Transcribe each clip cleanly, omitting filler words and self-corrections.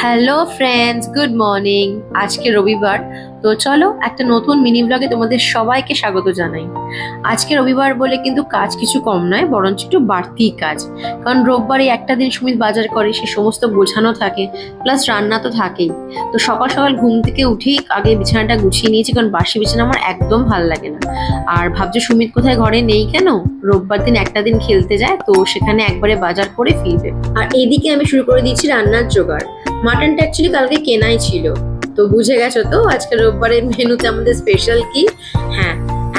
Hello friends, good morning. আজকে রবিবার, তো চলো একটা নতুন মিনি ব্লগে তোমাদের সবাইকে স্বাগত জানাই। আজকে রবিবার বলে কিন্তু কাজ কিছু কম নয়, বরঞ্চ একটু বাড়তি কাজ। কারণ রোববারে একটা দিন সুমিত বাজার করে, সে সমস্ত গোছানো থাকে, প্লাস রান্না তো থাকেই। তো সকাল সকাল ঘুম থেকে উঠেই আগে বিছানাটা গুছিয়ে নিয়েছি, কারণ বাসি বিছানা আমার একদম ভালো লাগে না। আর ভাবছো সুমিত কোথায়, ঘরে নেই কেন? রোববার দিন একটা দিন খেলতে যায়, তো সেখানে একবারে বাজার করে ফিরবে। আর এইদিকে আমি শুরু করে দিয়েছি রান্নার জোগাড়। মাটনটা অ্যাকচুয়ালি কালকে কেনাই ছিল, তো বুঝে গেছো তো আজকে রোববারের মেনুতে আমাদের স্পেশাল কি। হ্যাঁ,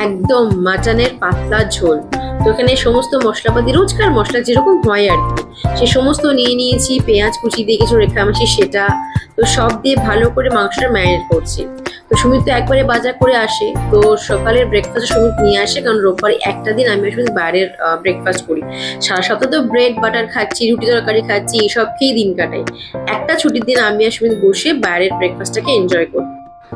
একদম মাটনের পাতলা ঝোল। তো এখানে সমস্ত মশলাপাতি, রোজকার মশলা যেরকম হয় আর কি, সে সমস্ত নিয়ে নিয়েছি। পেঁয়াজ কুচি দিয়ে কিছু রেখে আনছি সেটা, তো সব দিয়ে ভালো করে মাংসটা ম্যারিনেট করছি। তো সুমিত তো একবারে বাজার করে আসে, তো সকালের ব্রেকফাস্ট সুমিত নিয়ে আসে, কারণ রোববারে একটা দিন আমি আসলে বাইরের ব্রেকফাস্ট করি। সারা সপ্তাহ তো ব্রেড বাটার খাচ্ছি, রুটি তরকারি খাচ্ছি, এসব খেয়েই দিন কাটাই। একটা ছুটির দিন আমি আর সুমিত বসে বাইরের ব্রেকফাস্টটাকে এনজয় করি।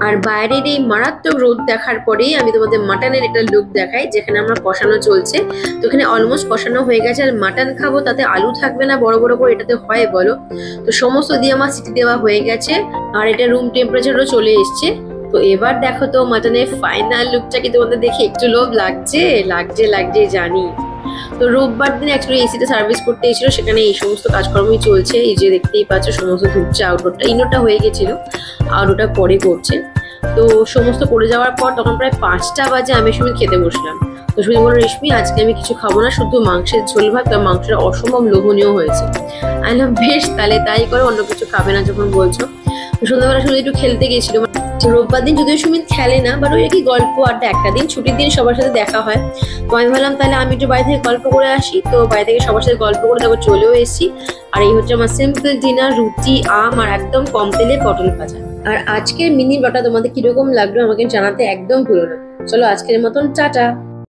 আর বাইরের এই মারাত্মক রোদ দেখার পরেই আমি তোমাদের মাটনের একটা লুক দেখাই, যেখানে আমরা কষানো চলছে। তো এখানে অলমোস্ট কষানো হয়ে গেছে। আর মাটন খাবো, তাতে আলু থাকবে না বড় বড় করে, এটাতে হয় বলো? তো সমস্ত দিয়ে আমার সিটি দেওয়া হয়ে গেছে, আর এটা রুম টেম্পারেচারও চলে এসছে। তো এবার দেখো তো মাটনের ফাইনাল লুকটা কি তোমাদের দেখে একটু লোভ লাগছে? লাগছে জানি। তো রোববার দিন অ্যাকচুয়ালি এসিতে সার্ভিস করতে এসেছিল, সেখানে এই সমস্ত কাজকর্মই চলছে। এই যে দেখতেই পাচ্ছ সমস্ত ধুপছে। আউটডোরটা ইনডোরটা হয়ে গেছিল, আউটডোরটা পরে করছে। তো সমস্ত করে যাওয়ার পর তখন প্রায় 5টা বাজে আমি সুমিত খেতে বসলাম। তো সুমিত বলল, রেশমি আজকে আমি কিছু খাবো না, শুধু মাংসের ঝোল ভাত। কারণ মাংসটা অসম্ভব লোভনীয় হয়েছে। আমি বললাম বেশ, তাহলে তাই করো, অন্য কিছু খাবে না যখন বলছো। তো সন্ধ্যাবেলা শুধু একটু খেলতে গেছিল। রোববার দিন যদিও সুমিত খেলে না, বাট ওই কি গল্প আড্ডা, একটা দিন ছুটির দিন সবার সাথে দেখা হয়। তো আমি ভাবলাম তাহলে আমি একটু বাড়ি থেকে গল্প করে আসি। তো বাড়ি থেকে সবার সাথে গল্প করে তারপর চলেও এসেছি। আর এই হচ্ছে আমার সিম্পল ডিনার, রুটি, আম আর একদম কম তেলে পটল ভাজা। আর আজকের মিনি ব্লগটা তোমাদের কিরকম লাগলো আমাকে জানাতে একদম ভুলো না। চলো আজকের মতন টাটা।